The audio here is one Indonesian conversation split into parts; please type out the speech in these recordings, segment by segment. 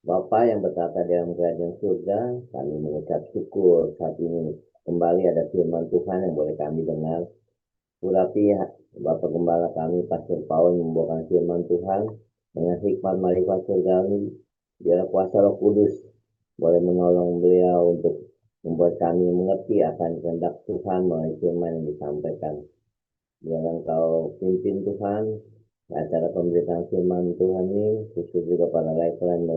Bapa yang berkata dalam kerajaan surga, kami mengucap syukur saat ini kembali ada firman Tuhan yang boleh kami dengar. Tetapi Bapak Gembala kami, Pastor Paul, membawakan firman Tuhan dengan hikmat marifat surgawi. Biar kuasa Roh Kudus boleh menolong beliau untuk membuat kami mengerti akan kehendak Tuhan melalui firman yang disampaikan. Biar Engkau pimpin Tuhan acara pemberitaan firman Tuhan ini, khusus juga para lektor yang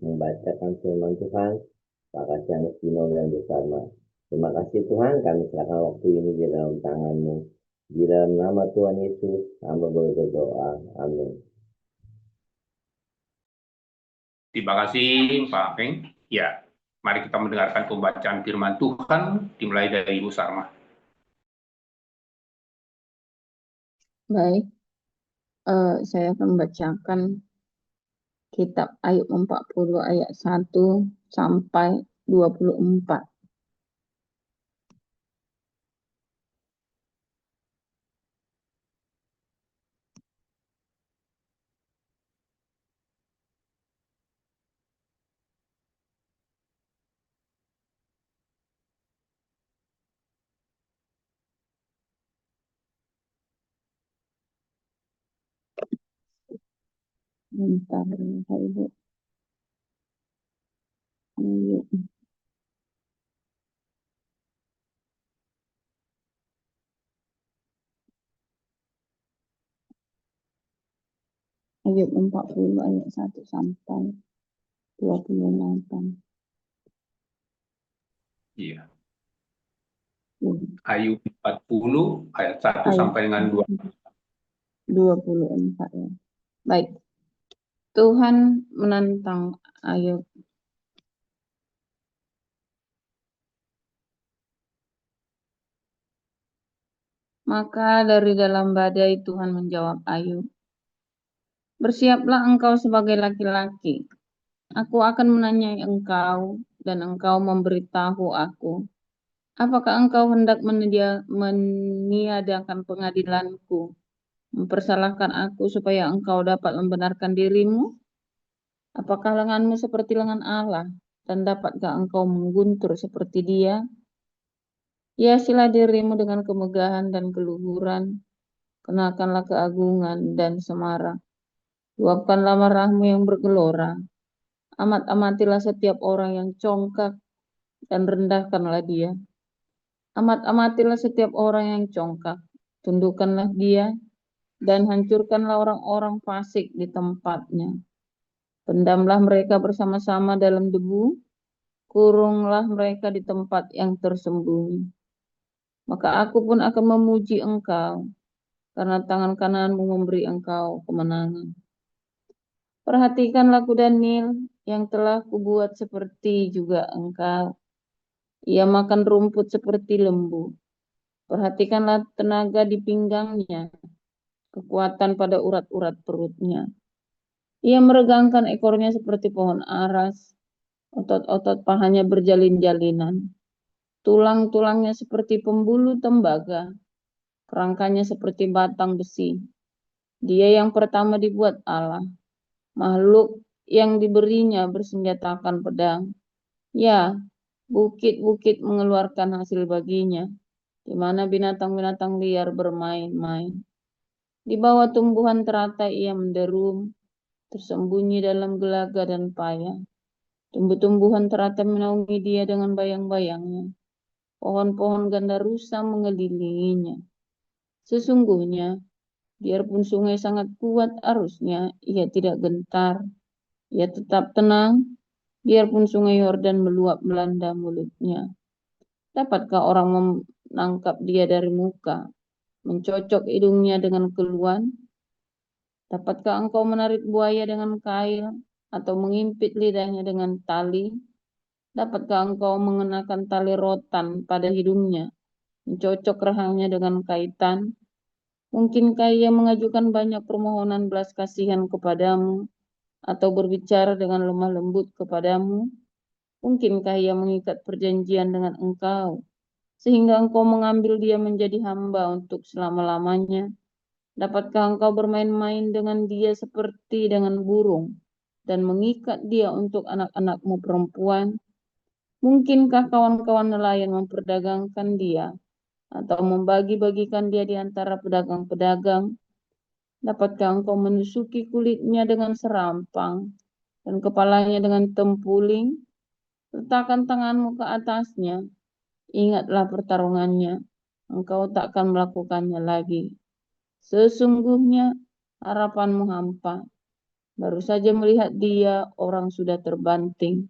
membacakan firman Tuhan. Pak kasih yang istimewa dan bersama. Terima kasih Tuhan, kami serahkan waktu ini di dalam tangan-Mu. Di dalam nama Tuhan Yesus, hamba boleh berdoa. Amin. Terima kasih Pak Peng. Ya, mari kita mendengarkan pembacaan firman Tuhan dimulai dari Ibu Sarma. Baik, saya akan membacakan kitab Ayub 40 ayat 1 sampai 24. Bentar, Ibu. Ayub. Ayub 40 ayat 1 sampai 28. Iya. Ayub 40 ayat 1 sampai dengan 24 ya. Baik. Tuhan menantang Ayub. Maka dari dalam badai Tuhan menjawab Ayub, bersiaplah engkau sebagai laki-laki. Aku akan menanyai engkau dan engkau memberitahu aku. Apakah engkau hendak meniadakan pengadilanku, mempersalahkan aku supaya engkau dapat membenarkan dirimu? Apakah lenganmu seperti lengan Allah, dan dapatkah engkau mengguntur seperti Dia? Hiasilah dirimu dengan kemegahan dan keluhuran, kenakanlah keagungan dan semarak. Luapkanlah marahmu yang bergelora. Amat-amatilah setiap orang yang congkak dan rendahkanlah dia. Amat-amatilah setiap orang yang congkak, tundukkanlah dia dan hancurkanlah orang-orang fasik di tempatnya. Pendamlah mereka bersama-sama dalam debu, kurunglah mereka di tempat yang tersembunyi. Maka aku pun akan memuji engkau, karena tangan kananmu memberi engkau kemenangan. Perhatikanlah kuda Nil yang telah kubuat seperti juga engkau. Ia makan rumput seperti lembu. Perhatikanlah tenaga di pinggangnya, kekuatan pada urat-urat perutnya. Ia meregangkan ekornya seperti pohon aras, otot-otot pahanya berjalin-jalinan. Tulang-tulangnya seperti pembuluh tembaga, kerangkanya seperti batang besi. Dia yang pertama dibuat Allah, makhluk yang diberinya bersenjatakan pedang. Ya, bukit-bukit mengeluarkan hasil baginya, di mana binatang-binatang liar bermain-main. Di bawah tumbuhan teratai ia menderum, tersembunyi dalam gelaga dan payah. Tumbuh-tumbuhan teratai menaungi dia dengan bayang-bayangnya. Pohon-pohon ganda rusa mengelilinginya. Sesungguhnya, biarpun sungai sangat kuat arusnya, ia tidak gentar. Ia tetap tenang, biarpun sungai Yordan meluap melanda mulutnya. Dapatkah orang menangkap dia dari muka, mencocok hidungnya dengan keluhan? Dapatkah engkau menarik buaya dengan kail, atau mengimpit lidahnya dengan tali? Dapatkah engkau mengenakan tali rotan pada hidungnya, mencocok rahangnya dengan kaitan? Mungkinkah ia mengajukan banyak permohonan belas kasihan kepadamu, atau berbicara dengan lemah lembut kepadamu? Mungkinkah ia mengikat perjanjian dengan engkau, sehingga engkau mengambil dia menjadi hamba untuk selama-lamanya? Dapatkah engkau bermain-main dengan dia seperti dengan burung, dan mengikat dia untuk anak-anakmu perempuan? Mungkinkah kawan-kawan nelayan memperdagangkan dia atau membagi-bagikan dia di antara pedagang-pedagang? Dapatkah engkau menusuki kulitnya dengan serampang dan kepalanya dengan tempuling? Letakkan tanganmu ke atasnya, ingatlah pertarungannya, engkau takkan melakukannya lagi. Sesungguhnya harapanmu hampa. Baru saja melihat dia, orang sudah terbanting.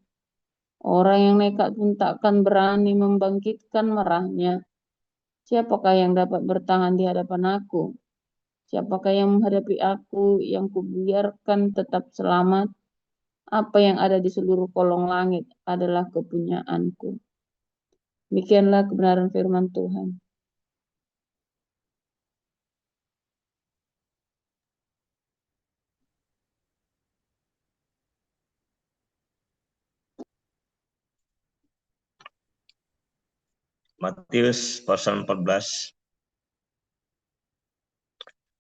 Orang yang nekat pun takkan berani membangkitkan marahnya. Siapakah yang dapat bertahan di hadapan aku? Siapakah yang menghadapi aku yang kubiarkan tetap selamat? Apa yang ada di seluruh kolong langit adalah kepunyaanku. Demikianlah kebenaran firman Tuhan. Matius pasal 14.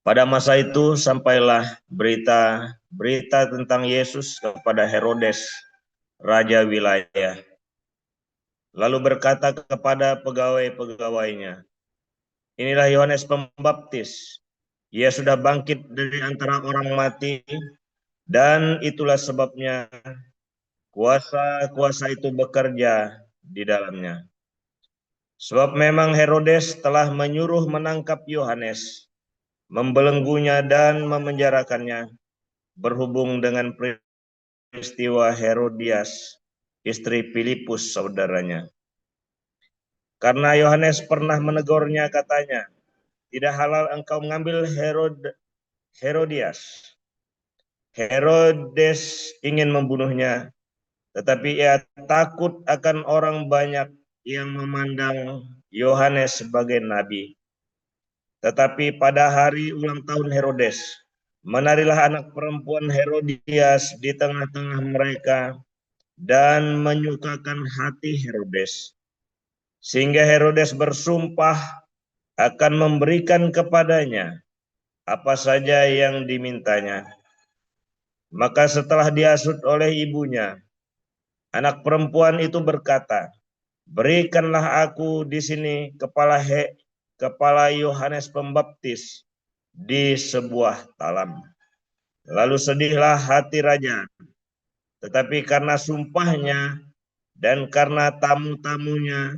Pada masa itu sampailah berita tentang Yesus kepada Herodes, raja wilayah. Lalu berkata kepada pegawai-pegawainya, inilah Yohanes Pembaptis. Ia sudah bangkit dari antara orang mati, dan itulah sebabnya kuasa-kuasa itu bekerja di dalamnya. Sebab memang Herodes telah menyuruh menangkap Yohanes, membelenggunya dan memenjarakannya, berhubung dengan peristiwa Herodias, istri Filipus saudaranya. Karena Yohanes pernah menegurnya, katanya, tidak halal engkau mengambil Herodias. Herodes ingin membunuhnya, tetapi ia takut akan orang banyak yang memandang Yohanes sebagai nabi. Tetapi pada hari ulang tahun Herodes, menarilah anak perempuan Herodias di tengah-tengah mereka dan menyukakan hati Herodes. Sehingga Herodes bersumpah akan memberikan kepadanya apa saja yang dimintanya. Maka setelah diasut oleh ibunya, anak perempuan itu berkata, berikanlah aku di sini kepala Yohanes Pembaptis di sebuah talam. Lalu sedihlah hati raja, tetapi karena sumpahnya dan karena tamu-tamunya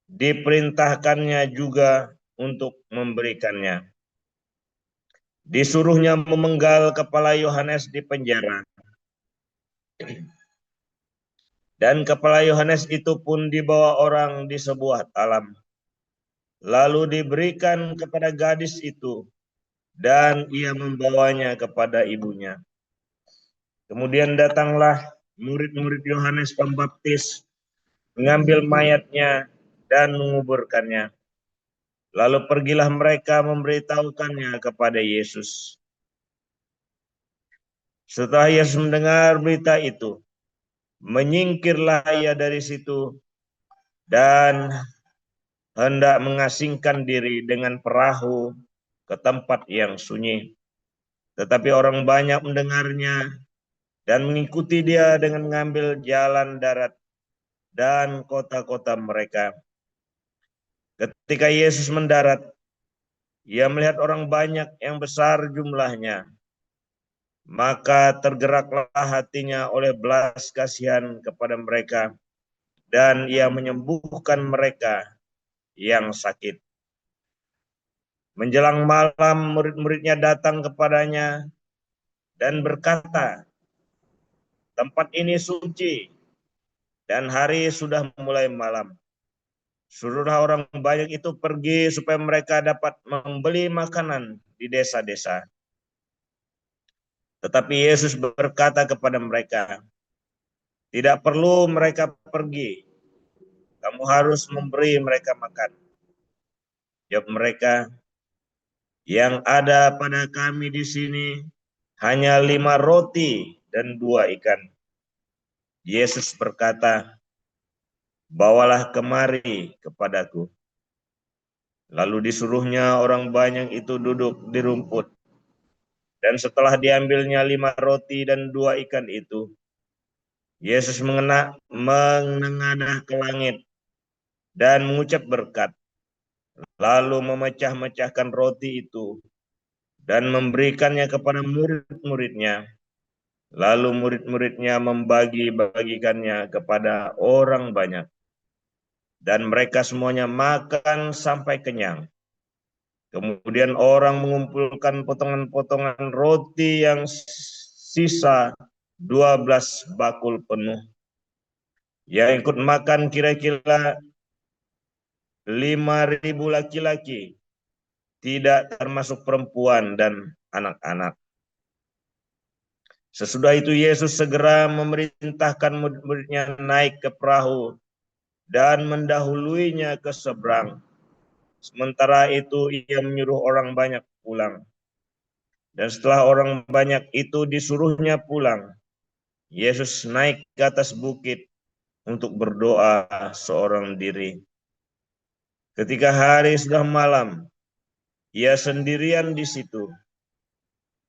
diperintahkannya juga untuk memberikannya. Disuruhnya memenggal kepala Yohanes di penjara. Dan kepala Yohanes itu pun dibawa orang di sebuah talam. Lalu diberikan kepada gadis itu, dan ia membawanya kepada ibunya. Kemudian datanglah murid-murid Yohanes Pembaptis, mengambil mayatnya dan menguburkannya. Lalu pergilah mereka memberitahukannya kepada Yesus. Setelah Yesus mendengar berita itu, menyingkirlah ia dari situ dan hendak mengasingkan diri dengan perahu ke tempat yang sunyi. Tetapi orang banyak mendengarnya dan mengikuti dia dengan mengambil jalan darat dan kota-kota mereka. Ketika Yesus mendarat, ia melihat orang banyak yang besar jumlahnya. Maka tergeraklah hatinya oleh belas kasihan kepada mereka, dan ia menyembuhkan mereka yang sakit. Menjelang malam, murid-muridnya datang kepadanya dan berkata, tempat ini suci dan hari sudah mulai malam. Suruhlah orang banyak itu pergi supaya mereka dapat membeli makanan di desa-desa. Tetapi Yesus berkata kepada mereka, tidak perlu mereka pergi, kamu harus memberi mereka makan. Jawab mereka, yang ada pada kami di sini hanya 5 roti dan 2 ikan. Yesus berkata, bawalah kemari kepadaku. Lalu disuruhnya orang banyak itu duduk di rumput. Dan setelah diambilnya 5 roti dan 2 ikan itu, Yesus menengadah ke langit dan mengucap berkat, lalu memecah-mecahkan roti itu dan memberikannya kepada murid-muridnya. Lalu murid-muridnya membagi-bagikannya kepada orang banyak. Dan mereka semuanya makan sampai kenyang. Kemudian orang mengumpulkan potongan-potongan roti yang sisa 12 bakul penuh. Yang ikut makan kira-kira 5.000 laki-laki, tidak termasuk perempuan dan anak-anak. Sesudah itu Yesus segera memerintahkan murid-muridnya naik ke perahu dan mendahuluinya ke seberang. Sementara itu ia menyuruh orang banyak pulang. Dan setelah orang banyak itu disuruhnya pulang, Yesus naik ke atas bukit untuk berdoa seorang diri. Ketika hari sudah malam, ia sendirian di situ.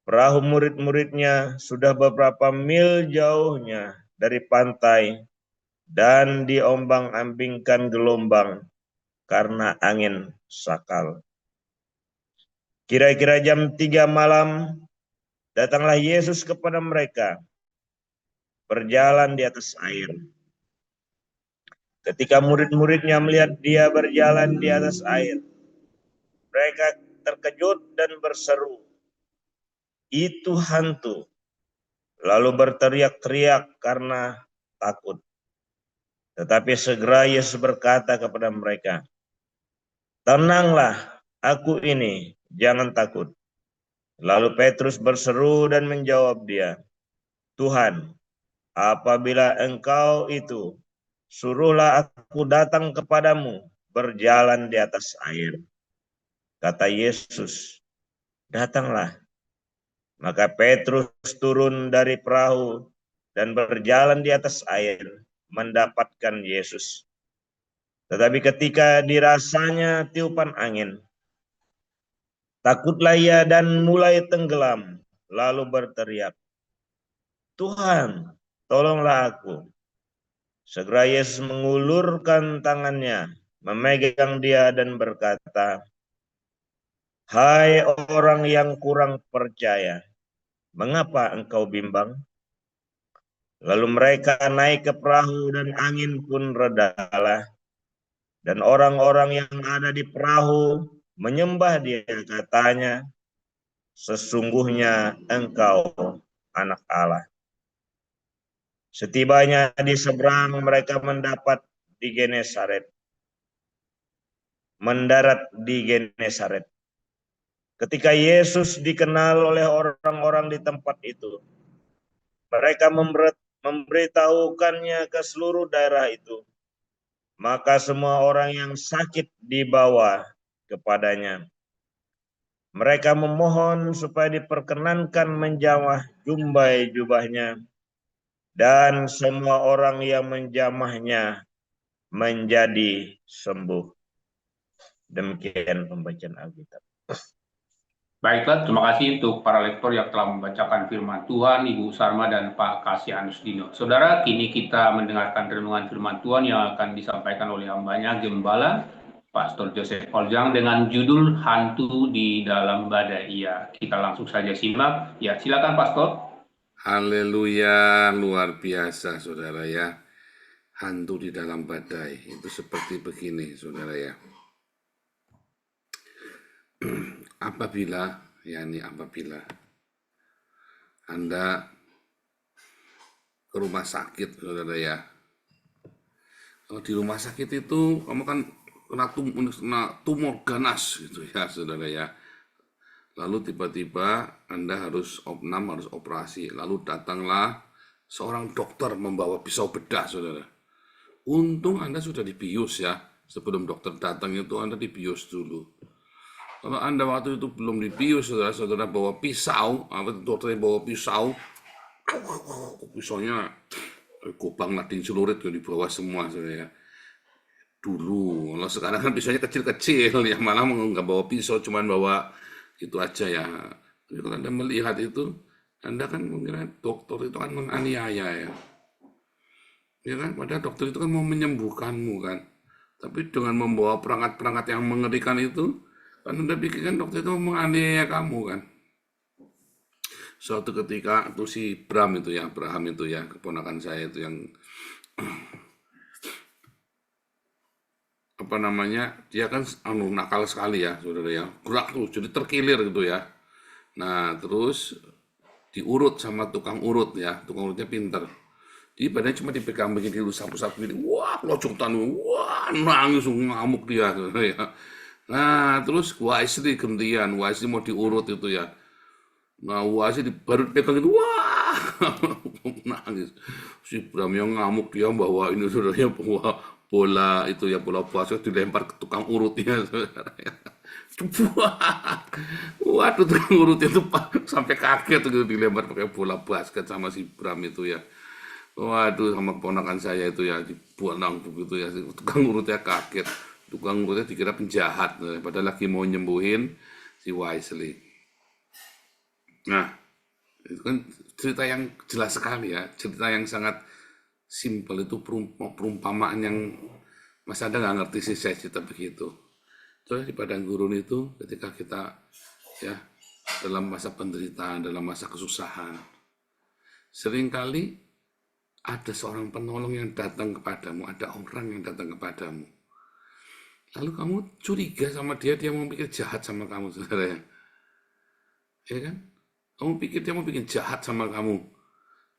Perahu murid-muridnya sudah beberapa mil jauhnya dari pantai dan diombang-ambingkan gelombang karena angin sakal. Kira-kira jam 3 malam, datanglah Yesus kepada mereka, berjalan di atas air. Ketika murid-muridnya melihat dia berjalan di atas air, mereka terkejut dan berseru, "Itu hantu!" Lalu berteriak-teriak karena takut. Tetapi segera Yesus berkata kepada mereka, "Tenanglah, aku ini, jangan takut." Lalu Petrus berseru dan menjawab dia, "Tuhan, apabila Engkau itu, suruhlah aku datang kepadamu berjalan di atas air." Kata Yesus, "Datanglah." Maka Petrus turun dari perahu dan berjalan di atas air mendapatkan Yesus. Tetapi ketika dirasanya tiupan angin, takutlah ia dan mulai tenggelam, lalu berteriak, "Tuhan, tolonglah aku." Segera Yesus mengulurkan tangannya, memegang dia dan berkata, "Hai orang yang kurang percaya, mengapa engkau bimbang?" Lalu mereka naik ke perahu dan angin pun redalah. Dan orang-orang yang ada di perahu menyembah dia, katanya, "Sesungguhnya engkau anak Allah." Setibanya di seberang, mereka mendarat di Genesaret. Ketika Yesus dikenal oleh orang-orang di tempat itu, mereka memberitahukannya ke seluruh daerah itu. Maka semua orang yang sakit dibawa kepadanya. Mereka memohon supaya diperkenankan menjamah jumbai jubahnya, dan semua orang yang menjamahnya menjadi sembuh. Demikian pembacaan Alkitab. Baiklah, terima kasih untuk para lektor yang telah membacakan firman Tuhan, Ibu Sarma dan Pak Kasianus Dino. Saudara, kini kita mendengarkan renungan firman Tuhan yang akan disampaikan oleh hambanya Gembala, Pastor Joseph Oljang, dengan judul Hantu di Dalam Badai. Ya, kita langsung saja simak. Ya, silakan Pastor. Haleluya, luar biasa saudara ya. Hantu di dalam badai, itu seperti begini saudara ya. Apabila Anda ke rumah sakit saudara ya. Kalau di rumah sakit itu kamu kan kena tumor ganas gitu ya saudara ya. Lalu tiba-tiba Anda harus opnam, harus operasi. Lalu datanglah seorang dokter membawa pisau bedah saudara. Untung Anda sudah dibius ya. Sebelum dokter datang itu Anda dibius dulu. Kalau Anda waktu itu belum dibius, saudara-saudara bawa pisau, dokternya bawa pisau, pisaunya gobang lading celurit di bawah semua, saudara. Dulu, kalau sekarang kan pisaunya kecil-kecil, yang malah nggak bawa pisau, cuman bawa itu aja ya, Tapi kalau Anda melihat itu, Anda kan mengira dokter itu kan menganiaya ya. Ya kan, padahal dokter itu kan mau menyembuhkanmu kan. Tapi dengan membawa perangkat-perangkat yang mengerikan itu, kan Anda pikirkan dokter itu mau menganiaya kamu kan. Suatu ketika tuh si Abraham itu ya, keponakan saya itu yang apa namanya, dia kan nakal sekali ya, saudara ya, gerak tuh, jadi terkilir gitu ya. Nah, terus diurut sama tukang urut ya, tukang urutnya pinter. Jadi badannya cuma dipegang begini dulu sapu-sapu gini, wah pelocotan, wah nangis, ngamuk dia, saudara ya. Nah, terus Wisely gantian, Wisely mau diurut itu ya. Nah, Wisely baru dipegang itu, wah nangis. Si Bram yang ngamuk, dia bawa ini saudaranya, bawa bola itu ya, bola basket dilempar ke tukang urutnya, saudara ya. Waduh, tukang urutnya itu sampai kaget gitu dilempar pakai bola basket sama si Bram itu ya. Waduh, sama keponakan saya itu ya dibuang begitu ya, tukang urutnya kaget. Tukang urutnya dikira penjahat, padahal lagi mau nyembuhin si Wisely. Nah, itu kan cerita yang jelas sekali ya, cerita yang sangat simpel, itu perumpamaan yang Mas Anda nggak ngerti sih saya cerita begitu. Soalnya di padang gurun itu ketika kita ya dalam masa penderitaan, dalam masa kesusahan, seringkali ada seorang penolong yang datang kepadamu, ada orang yang datang kepadamu. Lalu kamu curiga sama dia mau pikir jahat sama kamu, saudara ya. Ya kan? Kamu pikir dia mau bikin jahat sama kamu.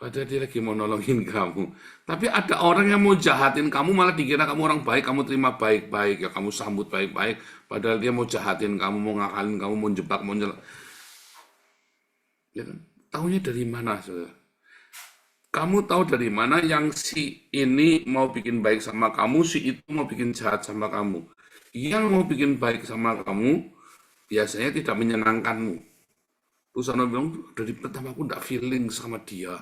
Padahal dia lagi mau nolongin kamu. Tapi ada orang yang mau jahatin kamu, malah dikira kamu orang baik, kamu terima baik-baik, ya kamu sambut baik-baik. Padahal dia mau jahatin kamu, mau ngakalin kamu, mau jebak, mau ya kan? Taunya dari mana, saudara? Kamu tahu dari mana yang si ini mau bikin baik sama kamu, si itu mau bikin jahat sama kamu. Yang mau bikin baik sama kamu, biasanya tidak menyenangkanmu. Terus Anda bilang, dari pertama aku tidak feeling sama dia.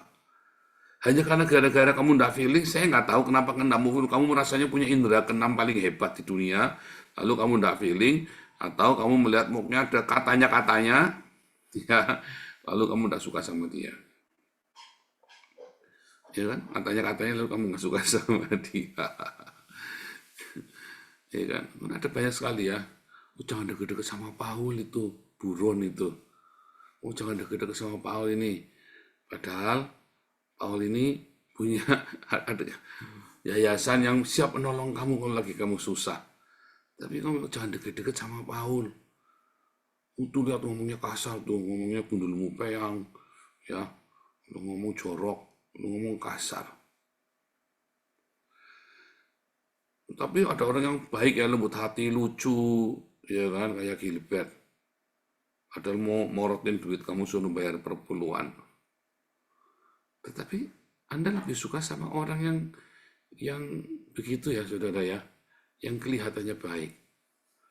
Hanya karena gara-gara kamu nggak feeling, saya nggak tahu kenapa kamu merasanya punya indera keenam paling hebat di dunia, lalu kamu nggak feeling, atau kamu melihat muknya ada katanya-katanya, ya, lalu kamu nggak suka sama dia. Ya kan, katanya-katanya lalu kamu nggak suka sama dia. Ya kan, ada banyak sekali ya. Jangan deket-deket sama Paul itu, buron itu. Jangan deket-deket sama Paul ini. Padahal Paul ini punya ada yayasan yang siap menolong kamu kalau lagi kamu susah. Tapi kamu jangan deket-deket sama Paul. Itu lihat ngomongnya kasar tuh, ngomongnya gundul mupeyang, ya, ngomong jorok, ngomong kasar. Tapi ada orang yang baik ya, lembut hati, lucu, ya kan, kayak Gilbert. Padahal mau morotin duit kamu suruh bayar per puluhan. Tetapi Anda lebih suka sama orang yang begitu ya, saudara ya, yang kelihatannya baik.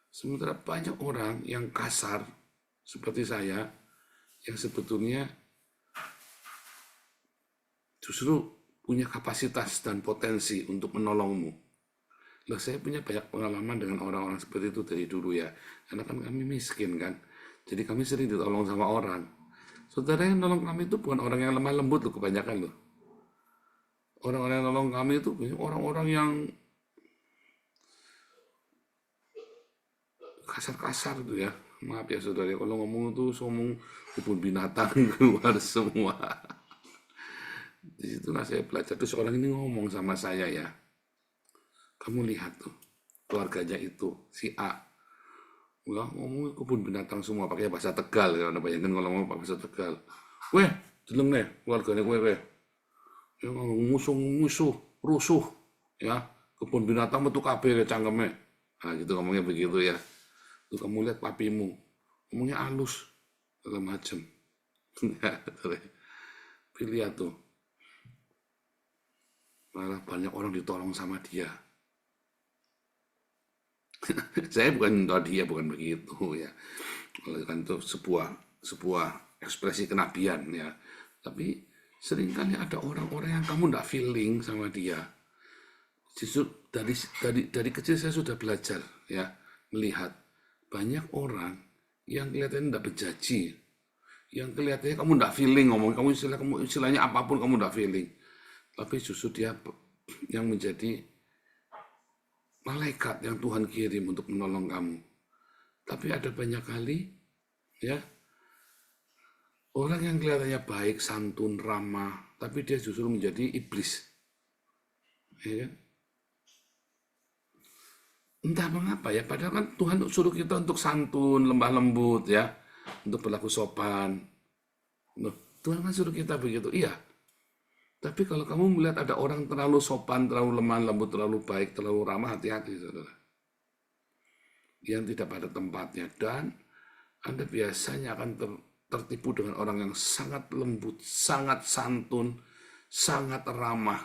Sementara banyak orang yang kasar seperti saya, yang sebetulnya justru punya kapasitas dan potensi untuk menolongmu. Loh, saya punya banyak pengalaman dengan orang-orang seperti itu dari dulu ya, karena kan kami miskin kan, jadi kami sering ditolong sama orang. Saudara, yang nolong kami itu bukan orang yang lemah lembut loh, kebanyakan loh. Orang-orang yang nolong kami itu orang-orang yang kasar-kasar tuh ya. Maaf ya saudara, kalau ngomong itu ngomong kebun binatang keluar semua. Disitulah saya belajar. Terus orang ini ngomong sama saya ya. Kamu lihat tuh, keluarganya itu, si A. Wah, ngomong kebun binatang semua, pakai bahasa Tegal. Ya, Anda bayangkan kalau ngomong pakai bahasa Tegal. Weh, jeleng nih, keluarganya weh. Ya, musuh, rusuh. Ya, kebun binatang metu kabeh cangkeme. Nah, gitu ngomongnya begitu ya. Tuh kamu lihat papimu, ngomongnya halus, segala macam. Lihat tuh, malah banyak orang ditolong sama dia. Saya bukan tahu dia, bukan begitu ya. Oleh karena itu sebuah ekspresi kenabian ya. Tapi seringkali ada orang-orang yang kamu nggak feeling sama dia. Justru dari kecil saya sudah belajar ya, melihat banyak orang yang kelihatannya tidak berjanji, yang kelihatannya kamu nggak feeling ngomong, kamu istilahnya apapun kamu nggak feeling. Tapi justru dia yang menjadi malaikat yang Tuhan kirim untuk menolong kamu. Tapi ada banyak kali ya orang yang kelihatannya baik, santun, ramah, tapi dia justru menjadi iblis. Ya kan? Entah mengapa ya, padahal kan Tuhan suruh kita untuk santun, lemah lembut ya, untuk berlaku sopan. Loh, Tuhan kan suruh kita begitu, iya. Tapi kalau kamu melihat ada orang terlalu sopan, terlalu lemah lembut, terlalu baik, terlalu ramah, hati-hati saudara. Yang tidak pada tempatnya, dan Anda biasanya akan tertipu dengan orang yang sangat lembut, sangat santun, sangat ramah.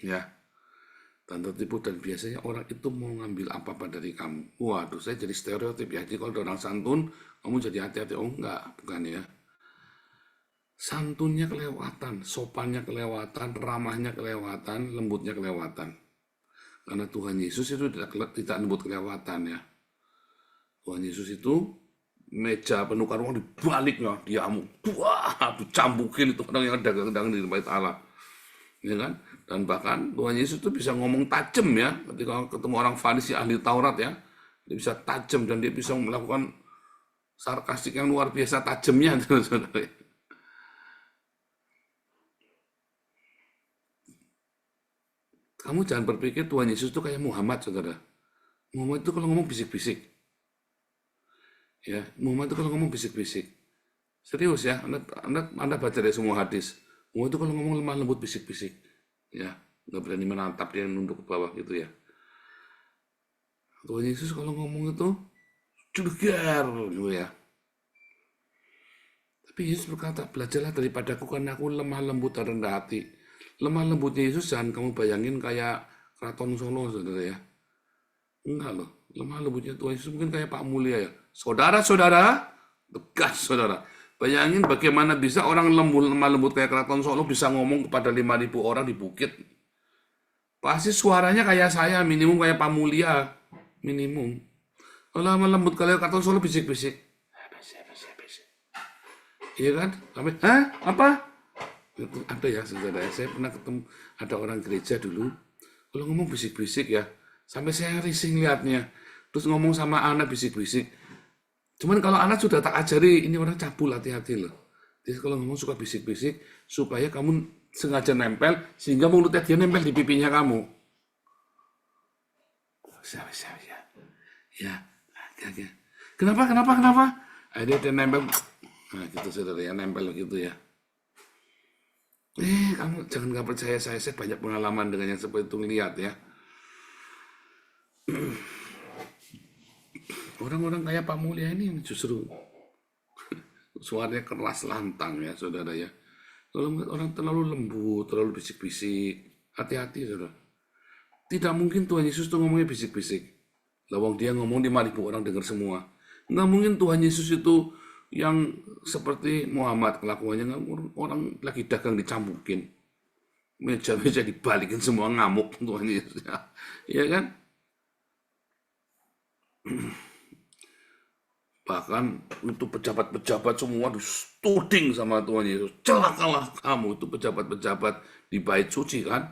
Ya. Dan tertipu, dan biasanya orang itu mau ngambil apa-apa dari kamu. Waduh, saya jadi stereotip ya. Jadi kalau ada orang santun, kamu jadi hati-hati. Oh enggak, bukan ya. Santunnya kelewatan, sopannya kelewatan, ramahnya kelewatan, lembutnya kelewatan. Karena Tuhan Yesus itu tidak lembut kelewatan ya. Tuhan Yesus itu meja penukar uang dibaliknya, diamuk. Wah, dicambukin itu orang yang dagang-dagang di bait Allah. Ya kan? Dan bahkan Tuhan Yesus itu bisa ngomong tajam ya, ketika ketemu orang Farisi ahli Taurat ya, dia bisa tajam dan dia bisa melakukan sarkastik yang luar biasa tajamnya. Kamu jangan berpikir Tuhan Yesus itu kayak Muhammad, saudara. Muhammad itu kalau ngomong bisik-bisik. Ya, Muhammad itu kalau ngomong bisik-bisik. Serius ya, Anda baca dari semua hadis. Muhammad itu kalau ngomong lemah lembut bisik-bisik. Ya, nggak berani menatap, dia nunduk ke bawah gitu ya. Tuhan Yesus kalau ngomong itu vulgar gitu ya. Tapi Yesus berkata, belajarlah daripadaku karena aku lemah lembut dan rendah hati. Lemah lembutnya Yesus jangan kamu bayangin kayak Keraton Solo, saudara ya. Enggak loh, lemah lembutnya Tuhan Yesus mungkin kayak Pak Mulia ya. Saudara-saudara, tegas saudara. Bayangin bagaimana bisa orang lemah lembut kayak Keraton Solo bisa ngomong kepada 5.000 orang di bukit. Pasti suaranya kayak saya, minimum kayak Pak Mulia, minimum. Kalau lemah lembut kayak Keraton Solo bisik-bisik. Iya kan? Sampai, hah? Apa? Itu ada ya saudara, saya pernah ketemu ada orang gereja dulu. Kalau ngomong bisik-bisik ya, sampai saya risih liatnya. Terus ngomong sama anak bisik-bisik. Cuman kalau anak sudah tak ajari, ini orang cabul, hati-hati loh. Jadi kalau ngomong suka bisik-bisik, supaya kamu sengaja nempel, sehingga mulutnya dia nempel di pipinya kamu. Ya. Kenapa? Dia nempel. Nah gitu saudara ya, nempel gitu ya. Kamu jangan nggak percaya saya banyak pengalaman dengan yang seperti itu, lihat ya. Orang-orang kayak Pak Mulia ini justru suaranya keras lantang ya saudara ya. Kalau orang terlalu lembut, terlalu bisik-bisik, hati-hati saudara. Tidak mungkin Tuhan Yesus itu ngomongnya bisik-bisik. Lawang dia ngomong 5.000 orang dengar semua. Nggak mungkin Tuhan Yesus itu yang seperti Muhammad kelakuannya, orang lagi dagang dicambukin. Meja-meja dibalikin semua ngamuk Tuhan Yesus. Iya kan? Bahkan itu pejabat-pejabat semua dituding sama Tuhan Yesus. Celakalah kamu, itu pejabat-pejabat di bait suci kan.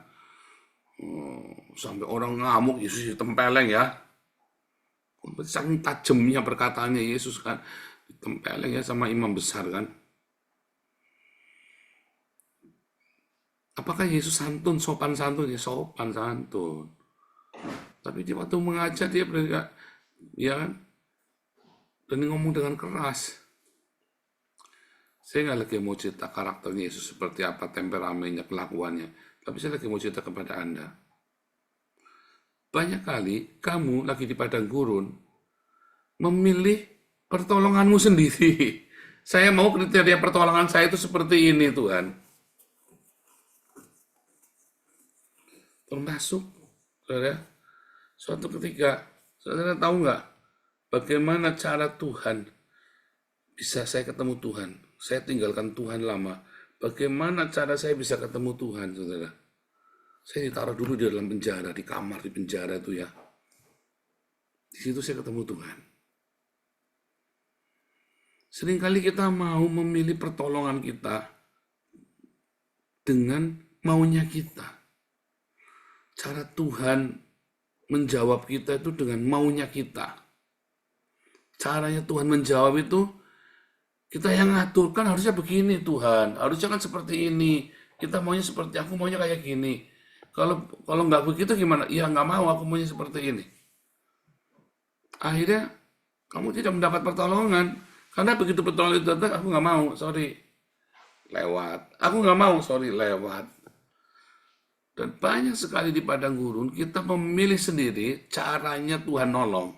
Sampai orang ngamuk, Yesus ditempeleng ya. Saking tajamnya perkataannya Yesus kan. Ditempeleng ya sama imam besar kan. Apakah Yesus santun, sopan santun? Ya sopan santun. Tapi dia waktu mengajar dia berkata, ya kan? Dan ngomong dengan keras. Saya nggak lagi mau cerita karakternya Yesus seperti apa, temperamennya, kelakuannya. Tapi saya lagi mau cerita kepada Anda. Banyak kali kamu lagi di padang gurun, memilih pertolonganmu sendiri. Saya mau kriteria pertolongan saya itu seperti ini, Tuhan. Termasuk, saudara, suatu ketika, saudara tahu nggak? Bagaimana cara Tuhan bisa saya ketemu Tuhan? Saya tinggalkan Tuhan lama. Bagaimana cara saya bisa ketemu Tuhan, saudara? Saya ditaruh dulu di dalam penjara, di kamar di penjara itu ya. Di situ saya ketemu Tuhan. Seringkali kita mau memilih pertolongan kita dengan maunya kita. Cara Tuhan menjawab kita itu dengan maunya kita. Caranya Tuhan menjawab itu, kita yang ngatur, kan harusnya begini Tuhan, harusnya kan seperti ini. Kita maunya seperti, aku maunya kayak gini. Kalau nggak begitu gimana? Ya nggak mau, aku maunya seperti ini. Akhirnya kamu tidak mendapat pertolongan. Karena begitu pertolongan itu datang, aku nggak mau, sorry. Lewat. Aku nggak mau, sorry, lewat. Dan banyak sekali di padang gurun, kita memilih sendiri caranya Tuhan nolong.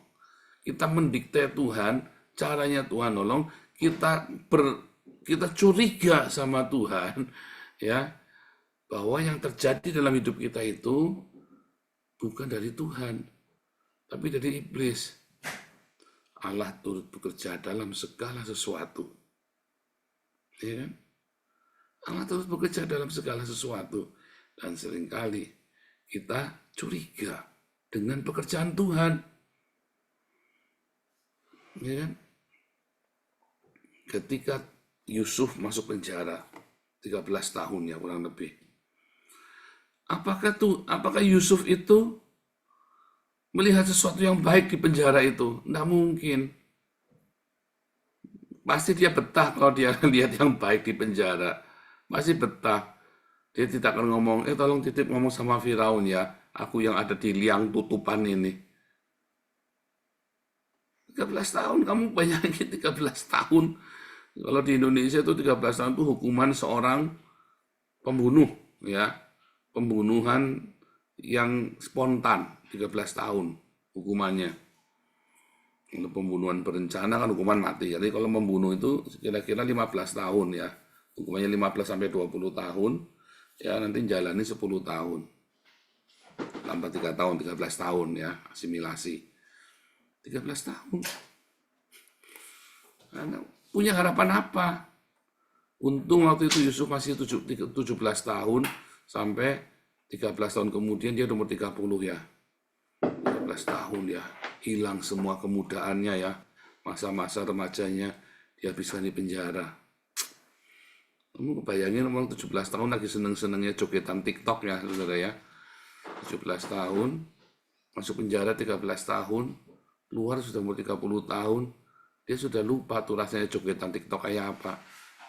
Kita mendikte Tuhan, caranya Tuhan nolong. Kita curiga sama Tuhan, ya, bahwa yang terjadi dalam hidup kita itu bukan dari Tuhan, tapi dari iblis. Allah turut bekerja dalam segala sesuatu. Ya kan? Allah turut bekerja dalam segala sesuatu. Dan seringkali kita curiga dengan pekerjaan Tuhan. Ya kan? Ketika Yusuf masuk penjara 13 tahun ya kurang lebih. Apakah Yusuf itu melihat sesuatu yang baik di penjara itu? Tidak mungkin. Pasti dia betah kalau dia lihat yang baik di penjara. Pasti betah. Dia tidak akan ngomong, tolong titip ngomong sama Firaun ya. Aku yang ada di liang tutupan ini. 13 tahun, kamu bayangin 13 tahun. Kalau di Indonesia itu 13 tahun itu hukuman seorang pembunuh. Ya, pembunuhan yang spontan. 13 tahun hukumannya. Untuk pembunuhan berencana kan hukuman mati. Jadi kalau membunuh itu kira-kira 15 tahun ya. Hukumannya 15 sampai 20 tahun. Ya nanti jalani 10 tahun. Tambah 3 tahun, 13 tahun ya, asimilasi. 13 tahun. Karena punya harapan apa? Untung waktu itu Yusuf masih 17 tahun sampai 13 tahun kemudian dia umur 30 ya. 13 tahun ya, hilang semua kemudaannya ya, masa-masa remajanya dihabiskan di penjara. Kamu bayangin orang 17 tahun lagi seneng-senengnya jogetan TikTok ya, saudara ya. 17 tahun, masuk penjara 13 tahun, keluar sudah umur 30 tahun, dia sudah lupa tuh rasanya jogetan TikTok kayak apa,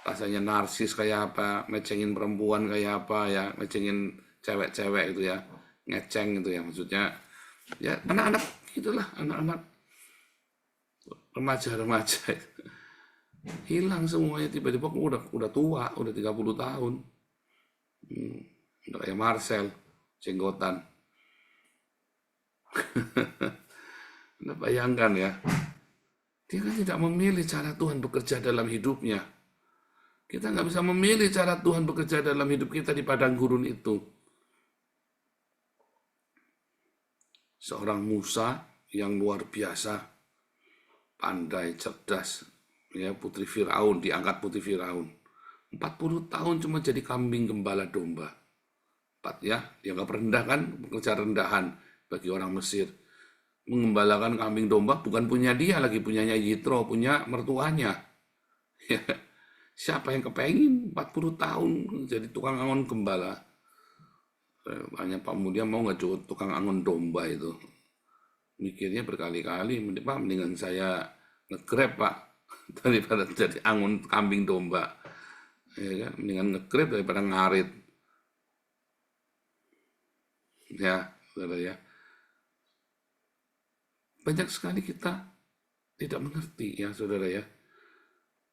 rasanya narsis kayak apa, ngecengin perempuan kayak apa ya, ngecengin cewek-cewek itu ya, ngeceng itu ya maksudnya. Ya anak-anak gitulah, anak-anak remaja-remaja hilang semuanya, tiba-tiba udah tua, udah 30 tahun. Udah kayak Marcel, jenggotan. Anda bayangkan ya, dia kan tidak memilih cara Tuhan bekerja dalam hidupnya. Kita nggak bisa memilih cara Tuhan bekerja dalam hidup kita di padang gurun itu. Seorang Musa yang luar biasa, pandai, cerdas, ya putri Firaun, diangkat putri Firaun. 40 tahun cuma jadi kambing gembala domba. Ya, dianggap rendah kan, pekerja rendahan bagi orang Mesir. Mengembalakan kambing domba bukan punya dia lagi, punyanya Yitro, punya mertuanya. Ya, siapa yang kepengin 40 tahun jadi tukang angon gembala? Hanya Pak Mudia mau nggak cukup tukang angon domba itu. Mikirnya berkali-kali, Pak mendingan saya nge-grab Pak daripada jadi angon kambing domba. Ya kan? Mendingan nge-grab daripada ngarit. Ya, saudara ya. Banyak sekali kita tidak mengerti ya saudara ya.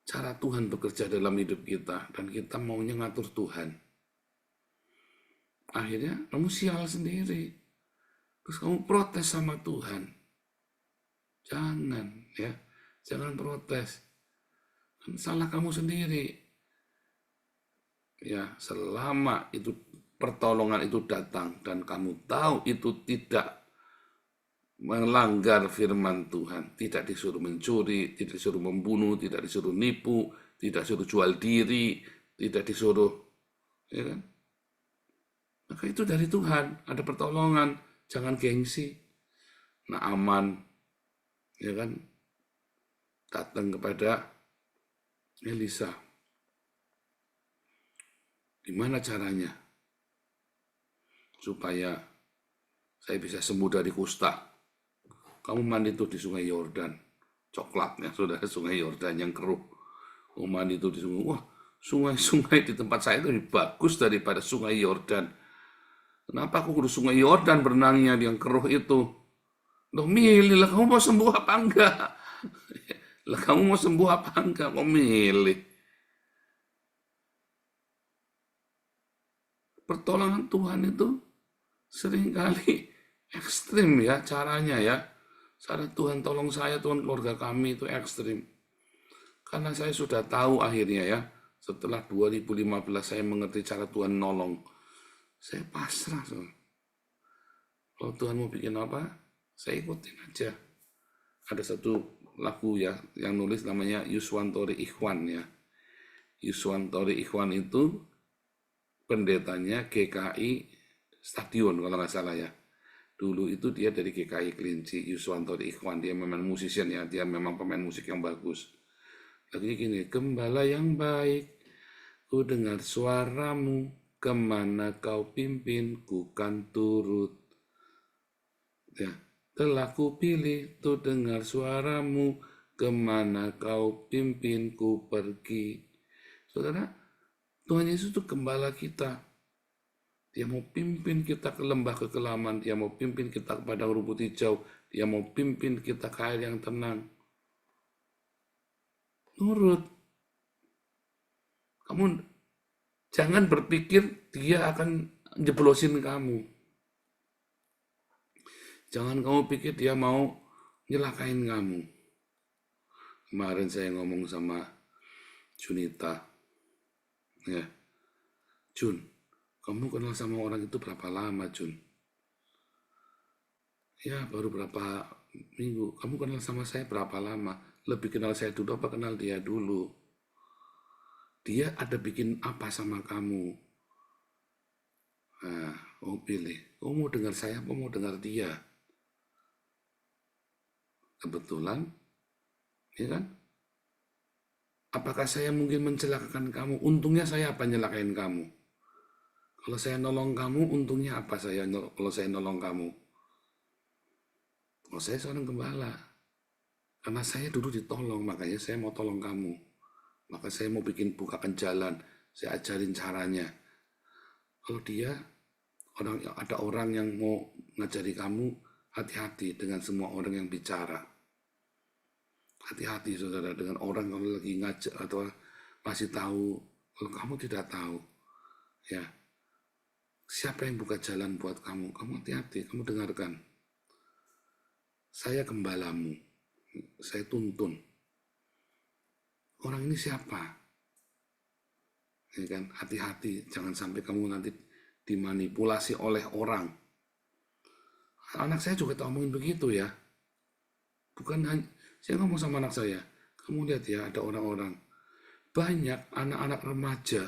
Cara Tuhan bekerja dalam hidup kita dan kita maunya ngatur Tuhan. Akhirnya kamu sial sendiri. Terus kamu protes sama Tuhan. Jangan ya. Jangan protes. Kan salah kamu sendiri. Ya, selama itu pertolongan itu datang dan kamu tahu itu tidak melanggar firman Tuhan, tidak disuruh mencuri, tidak disuruh membunuh, tidak disuruh nipu, tidak disuruh jual diri, tidak disuruh, ya kan? Maka itu dari Tuhan, ada pertolongan, jangan gengsi. Nah aman, ya kan? Datang kepada Elisa, gimana caranya supaya saya bisa sembuh dari kusta? Kamu mandi tuh di sungai Yordan, coklatnya saudara, sungai Yordan yang keruh. Kamu mandi tuh di sungai, wah sungai-sungai di tempat saya itu lebih bagus daripada sungai Yordan. Kenapa aku kudu sungai Yordan berenangnya yang keruh itu? Loh milih lah, kamu mau sembuh apa enggak? Lah kamu mau sembuh apa enggak? Kok milih? Pertolongan Tuhan itu seringkali ekstrim ya caranya ya. Cara Tuhan tolong saya, Tuhan keluarga kami itu ekstrim. Karena saya sudah tahu akhirnya ya, setelah 2015 saya mengerti cara Tuhan nolong. Saya pasrah. Kalau Tuhan mau bikin apa, saya ikutin aja. Ada satu lagu ya yang nulis namanya Yuswantori Ikhwan ya. Yuswantori Ikhwan itu pendetanya GKI Stadion kalau nggak salah ya. Dulu itu dia dari GKI Kelinci, Yuswantori Ikhwan, dia memang musisian ya, dia memang pemain musik yang bagus. Lagunya gini, gembala yang baik, ku dengar suaramu, kemana kau pimpin, ku kan turut. Ya, telah ku pilih, tu dengar suaramu, kemana kau pimpin, ku pergi. Saudara, Tuhan Yesus itu gembala kita. Dia mau pimpin kita ke lembah kekelaman, dia mau pimpin kita kepada rumput hijau, dia mau pimpin kita ke air yang tenang. Nurut. Kamu jangan berpikir dia akan jeblosin kamu. Jangan kamu pikir dia mau nyelakain kamu. Kemarin saya ngomong sama Junita. Ya. Jun, kamu kenal sama orang itu berapa lama, Jun? Ya, baru berapa minggu. Kamu kenal sama saya berapa lama? Lebih kenal saya dulu apa kenal dia dulu? Dia ada bikin apa sama kamu? Nah, kamu pilih. Kamu mau dengar saya apa mau dengar dia? Kebetulan, ya kan? Apakah saya mungkin mencelakakan kamu? Untungnya saya apa nyelakain kamu? Kalau saya nolong kamu, untungnya apa saya kalau saya nolong kamu? Kalau saya seorang gembala. Karena saya dulu ditolong, makanya saya mau tolong kamu. Maka saya mau bukakan jalan, saya ajarin caranya. Kalau dia, ada orang yang mau ngajari kamu, hati-hati dengan semua orang yang bicara. Hati-hati saudara dengan orang kalau lagi ngajak atau masih tahu, kalau kamu tidak tahu. Ya, siapa yang buka jalan buat kamu? Kamu hati-hati, kamu dengarkan. Saya gembalamu, saya tuntun. Orang ini siapa? Ya kan, hati-hati, jangan sampai kamu nanti dimanipulasi oleh orang. Anak saya juga tak omongin begitu ya. Bukan hanya, saya ngomong sama anak saya, kamu lihat ya ada orang-orang, banyak anak-anak remaja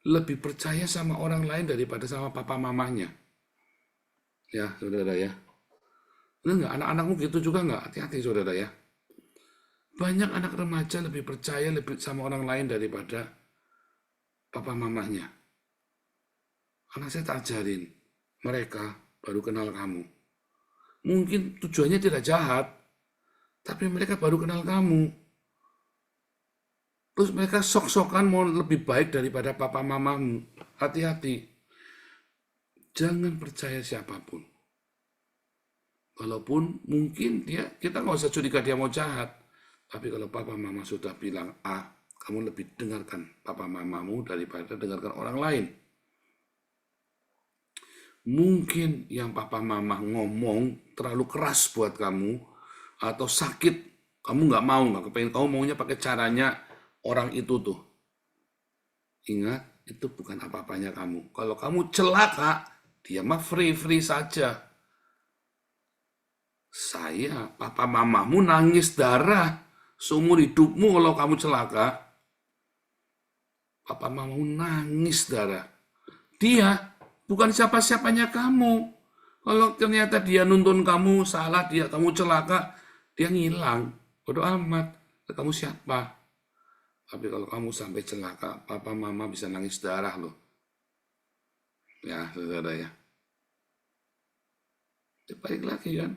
lebih percaya sama orang lain daripada sama papa mamanya. Ya, saudara ya. Enggak, anak-anakmu gitu juga enggak? Hati-hati saudara ya. Banyak anak remaja lebih percaya sama orang lain daripada papa mamanya. Karena saya tak ajarin, mereka baru kenal kamu. Mungkin tujuannya tidak jahat, tapi mereka baru kenal kamu. Terus mereka sok-sokan mau lebih baik daripada papa mamamu. Hati-hati. Jangan percaya siapapun. Walaupun mungkin kita nggak usah curiga dia mau jahat. Tapi kalau papa mama sudah bilang A, kamu lebih dengarkan papa mamamu daripada dengarkan orang lain. Mungkin yang papa mama ngomong terlalu keras buat kamu, atau sakit, kamu nggak kepengen, kamu maunya pakai caranya orang itu tuh. Ingat, itu bukan apa-apanya kamu. Kalau kamu celaka, dia mah free saja. Papa mamamu nangis darah seumur hidupmu kalau kamu celaka. Papa mamamu nangis darah. Dia bukan siapa-siapanya kamu. Kalau ternyata dia nuntun kamu salah, kamu celaka, dia ngilang. Bodoh amat. Kamu siapa? Tapi kalau kamu sampai celaka, papa mama bisa nangis darah loh. Ya, saudara ya. Balik lagi kan,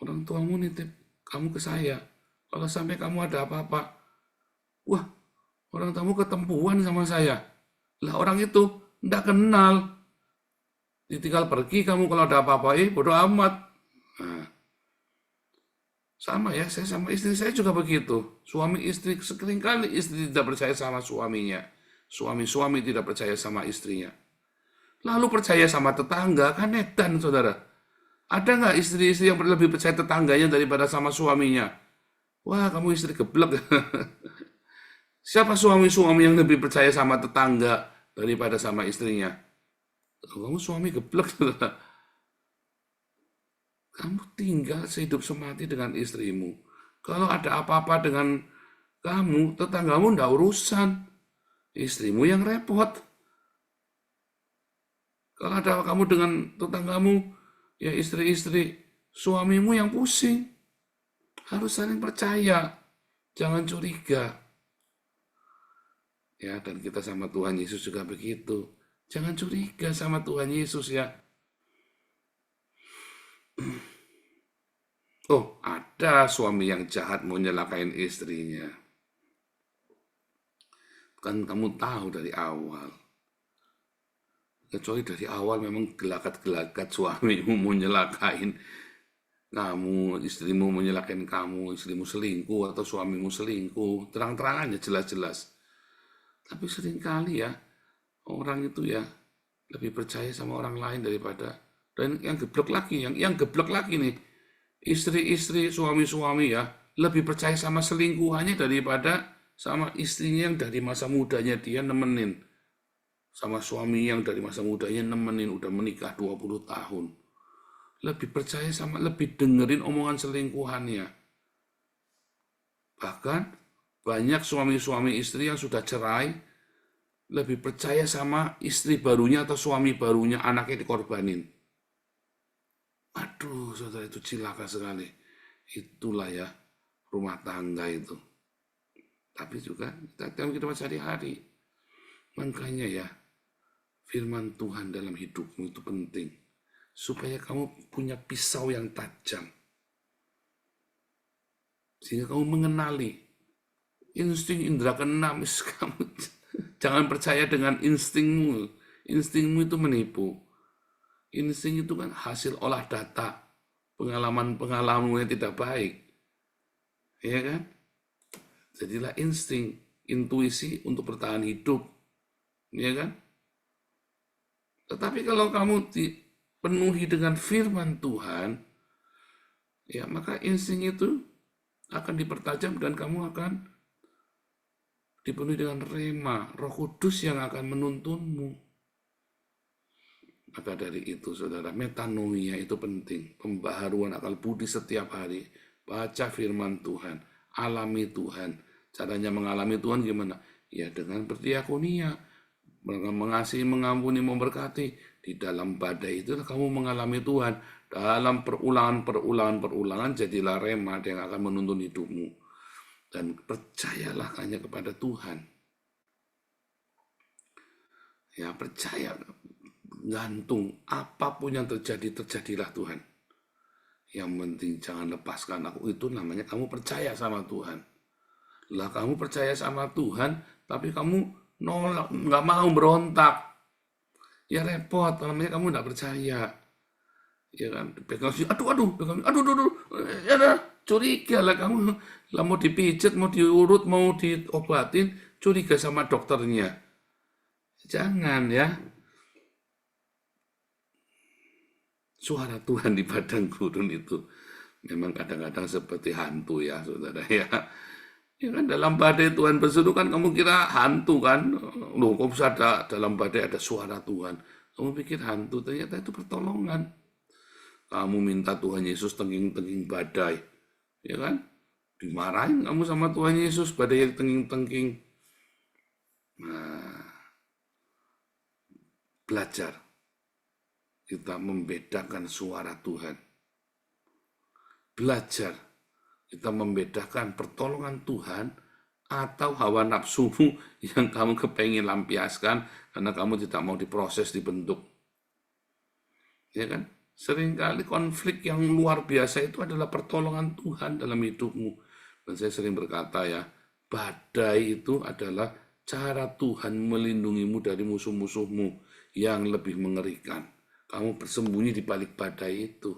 orang tuamu nitip kamu ke saya. Kalau sampai kamu ada apa-apa, wah, orang tamu ketempuan sama saya. Lah orang itu ndak kenal. Ditinggal pergi kamu kalau ada apa-apa, bodo amat. Nah, sama ya, saya sama istri saya juga begitu. Suami istri, seringkali istri tidak percaya sama suaminya. Suami tidak percaya sama istrinya. Lalu percaya sama tetangga, kan edan saudara. Ada nggak istri-istri yang lebih percaya tetangganya daripada sama suaminya? Wah, kamu istri geblek. Siapa suami-suami yang lebih percaya sama tetangga daripada sama istrinya? Kamu suami geblek. Kamu tinggal sehidup semati dengan istrimu. Kalau ada apa-apa dengan kamu, tetanggamu ndak urusan. Istrimu yang repot. Kalau ada kamu dengan tetanggamu, ya istri-istri, suamimu yang pusing. Harus saling percaya. Jangan curiga. Ya, dan kita sama Tuhan Yesus juga begitu. Jangan curiga sama Tuhan Yesus ya. Oh, ada suami yang jahat mau nyelakain istrinya. Kan kamu tahu dari awal. Kecuali dari awal memang gelagat-gelagat suamimu mau nyelakain kamu, istrimu mau nyelakain kamu, istrimu selingkuh atau suamimu selingkuh. Terang-terangan aja jelas-jelas. Tapi seringkali ya, orang itu ya lebih percaya sama orang lain daripada, dan yang geblek lagi, yang geblek lagi nih, istri-istri, suami-suami ya, lebih percaya sama selingkuhannya daripada sama istrinya yang dari masa mudanya dia nemenin. Sama suami yang dari masa mudanya nemenin, udah menikah 20 tahun. Lebih percaya sama, lebih dengerin omongan selingkuhannya. Bahkan banyak suami-suami istri yang sudah cerai, lebih percaya sama istri barunya atau suami barunya, anaknya dikorbanin. Aduh, saudara, itu cilaka sekali. Itulah ya rumah tangga itu. Tapi juga dalam kehidupan sehari-hari. Makanya ya, firman Tuhan dalam hidupmu itu penting. Supaya kamu punya pisau yang tajam. Sehingga kamu mengenali insting indera keenam. Kamu jangan percaya dengan instingmu. Instingmu itu menipu. Insting itu kan hasil olah data, pengalaman-pengalamanmu yang tidak baik. Ya kan? Jadilah insting, intuisi untuk bertahan hidup. Ya kan? Tetapi kalau kamu dipenuhi dengan firman Tuhan, ya maka insting itu akan dipertajam dan kamu akan dipenuhi dengan rema, Roh Kudus yang akan menuntunmu. Maka dari itu, saudara, metanoia itu penting. Pembaharuan akal budi setiap hari. Baca firman Tuhan. Alami Tuhan. Caranya mengalami Tuhan gimana? Ya dengan berdiakonia. Mengasihi, mengampuni, memberkati. Di dalam badai itu kamu mengalami Tuhan. Dalam perulangan jadilah rema yang akan menuntun hidupmu. Dan percayalah hanya kepada Tuhan. Ya percaya, gantung, apapun yang terjadi, terjadilah Tuhan. Yang penting jangan lepaskan aku, itu namanya kamu percaya sama Tuhan. Lah kamu percaya sama Tuhan, tapi kamu nolak, nggak mau berontak. Ya repot, namanya kamu nggak percaya. Ya kan, pegang sih, aduh, ya dah, curiga lah kamu. Lah mau dipijat, mau diurut, mau diobatin, curiga sama dokternya. Jangan ya. Suara Tuhan di padang gurun itu memang kadang-kadang seperti hantu ya saudara ya. Ya kan dalam badai Tuhan berseru kan kamu kira hantu kan. Loh kok bisa ada dalam badai ada suara Tuhan. Kamu pikir hantu, ternyata itu pertolongan. Kamu minta Tuhan Yesus tengking-tengking badai. Ya kan? Dimarahin kamu sama Tuhan Yesus badai yang tengking-tengking. Nah, belajar. Kita membedakan suara Tuhan. Belajar. Kita membedakan pertolongan Tuhan atau hawa nafsumu yang kamu kepengen lampiaskan karena kamu tidak mau diproses, dibentuk. Ya kan? Seringkali konflik yang luar biasa itu adalah pertolongan Tuhan dalam hidupmu. Dan saya sering berkata ya, badai itu adalah cara Tuhan melindungimu dari musuh-musuhmu yang lebih mengerikan. Kamu bersembunyi di balik badai itu.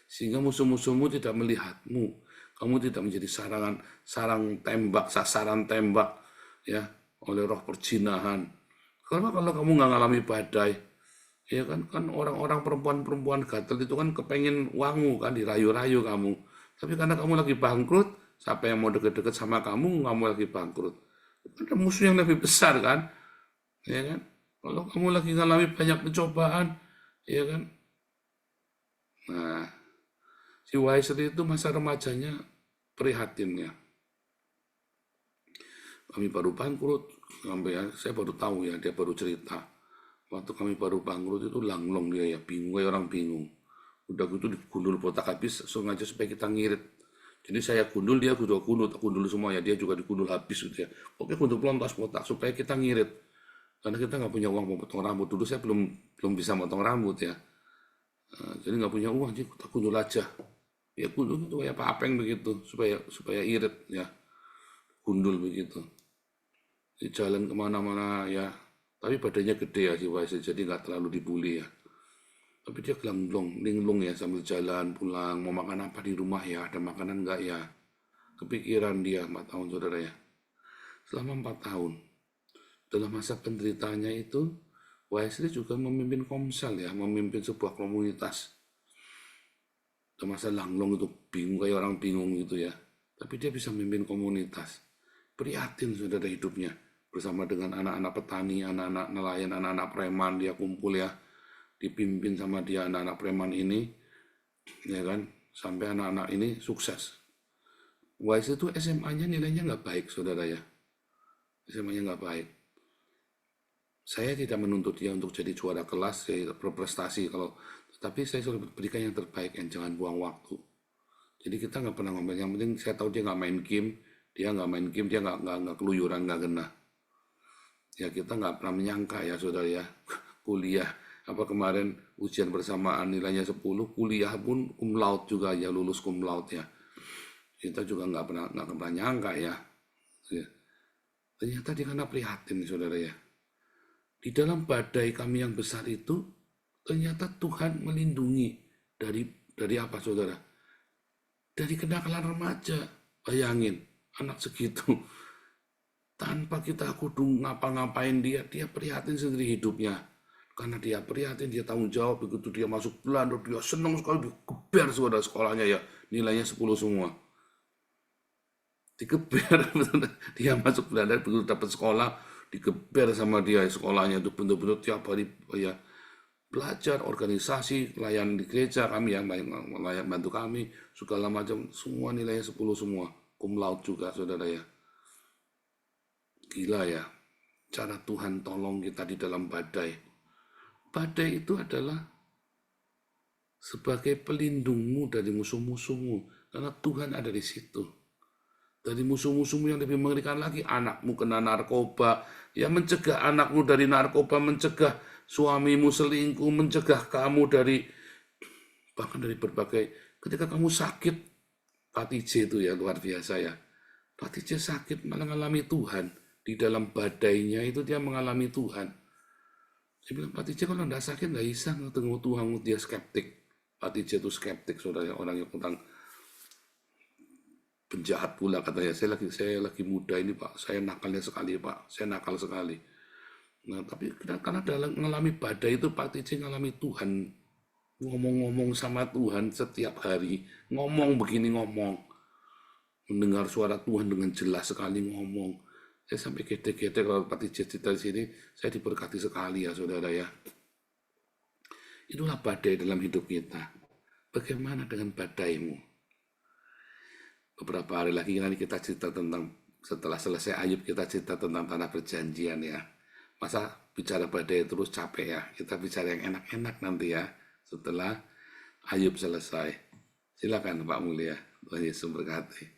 Sehingga musuh-musuhmu tidak melihatmu. Kamu tidak menjadi sasaran tembak ya oleh roh perjinahan. Karena kalau kamu nggak ngalami badai, ya kan orang-orang perempuan-perempuan gatel itu kan kepengen uangmu kan, dirayu-rayu kamu. Tapi karena kamu lagi bangkrut, siapa yang mau deket-deket sama kamu lagi bangkrut. Ada musuh yang lebih besar kan, ya kan? Kalau kamu lagi ngalami banyak pencobaan, ya kan? Nah, si Wesley itu masa remajanya prihatin ya. Kami baru bangkrut, saya baru tahu ya, dia baru cerita. Waktu kami baru bangkrut itu langlong dia ya, bingung, kayak orang bingung. Udah gitu digundul botak habis, sengaja supaya kita ngirit. Jadi saya gundul, dia juga gundul semua ya, dia juga digundul habis gitu ya. Pokoknya gundul pelontos botak supaya kita ngirit. Karena kita nggak punya uang mau potong rambut. Dulu saya belum bisa potong rambut ya. Jadi nggak punya uang, jadi kita gundul aja. Ya gundul itu kayak papeng begitu, supaya irit ya. Gundul begitu. Di jalan kemana-mana ya. Tapi badannya gede ya si Wesley, jadi nggak terlalu dibully ya. Tapi dia linglung ya sambil jalan pulang, mau makan apa di rumah ya, ada makanan nggak ya. Kepikiran dia 4 tahun saudara ya. Selama 4 tahun, dalam masa penderitaannya itu, Wesley juga memimpin Komsel ya, memimpin sebuah komunitas. Dalam masa langlong itu bingung, kayak orang bingung gitu ya. Tapi dia bisa memimpin komunitas. Prihatin saudara hidupnya. Bersama dengan anak-anak petani, anak-anak nelayan, anak-anak preman, dia kumpul ya. Dipimpin sama dia anak-anak preman ini, ya kan, sampai anak-anak ini sukses. Wesley itu SMA-nya nilainya nggak baik, saudara ya. SMA-nya nggak baik. Saya tidak menuntut dia untuk jadi juara kelas, saya berprestasi, tapi saya selalu berikan yang terbaik, yang jangan buang waktu. Jadi kita nggak pernah ngomel, yang penting saya tahu dia nggak main game, dia nggak keluyuran, nggak genah. Ya kita nggak pernah menyangka ya, saudara ya, kuliah. Apa kemarin ujian bersamaan nilainya 10, kuliah pun cum laude juga ya, lulus cum laude ya. Kita juga nggak pernah nyangka ya. Ternyata dia karena prihatin saudara ya. Di dalam badai kami yang besar itu, ternyata Tuhan melindungi dari apa saudara? Dari kenakalan remaja. Bayangin, anak segitu. Tanpa kita kudu ngapa-ngapain dia prihatin sendiri hidupnya. Karena dia prihatin, dia tanggung jawab, begitu dia masuk Belanda, dia senang sekali, digeber saudara sekolahnya ya, nilainya 10 semua. Digeber, dia masuk Belanda, begitu dapat sekolah, digeber sama dia sekolahnya, itu benar-benar tiap hari ya, belajar, organisasi, layan di gereja kami yang layan bantu kami, segala macam, semua nilainya 10 semua, cum laude juga saudara ya. Gila ya, cara Tuhan tolong kita di dalam badai. Badai itu adalah sebagai pelindungmu dari musuh-musuhmu. Karena Tuhan ada di situ. Dari musuh-musuhmu yang lebih mengerikan lagi, anakmu kena narkoba. Ya mencegah anakmu dari narkoba, mencegah suamimu selingkuh, mencegah kamu bahkan dari berbagai, ketika kamu sakit, Pak TJ itu ya luar biasa ya. Pak TJ sakit malah mengalami Tuhan. Di dalam badainya itu dia mengalami Tuhan. Saya bilang, Pak TJ kalau nggak sakit nggak bisa ketemu Tuhan, dia skeptik. Pak TJ itu skeptik, saudara, orang yang tentang penjahat pula katanya. Saya lagi muda ini Pak, saya nakalnya sekali Pak, saya nakal sekali. Nah tapi karena dalam mengalami badai itu Pak TJ mengalami Tuhan, ngomong-ngomong sama Tuhan setiap hari, ngomong begini mendengar suara Tuhan dengan jelas sekali ngomong. Saya sampai gede-gede kalau Pak TJ cerita di sini, saya diberkati sekali ya saudara ya. Itulah badai dalam hidup kita. Bagaimana dengan badaimu? Beberapa hari lagi nanti kita cerita tentang, setelah selesai Ayub kita cerita tentang tanah perjanjian ya. Masa bicara badai terus capek ya? Kita bicara yang enak-enak nanti ya, setelah Ayub selesai. Silakan Pak Mulia, Tuhan Yesus berkati.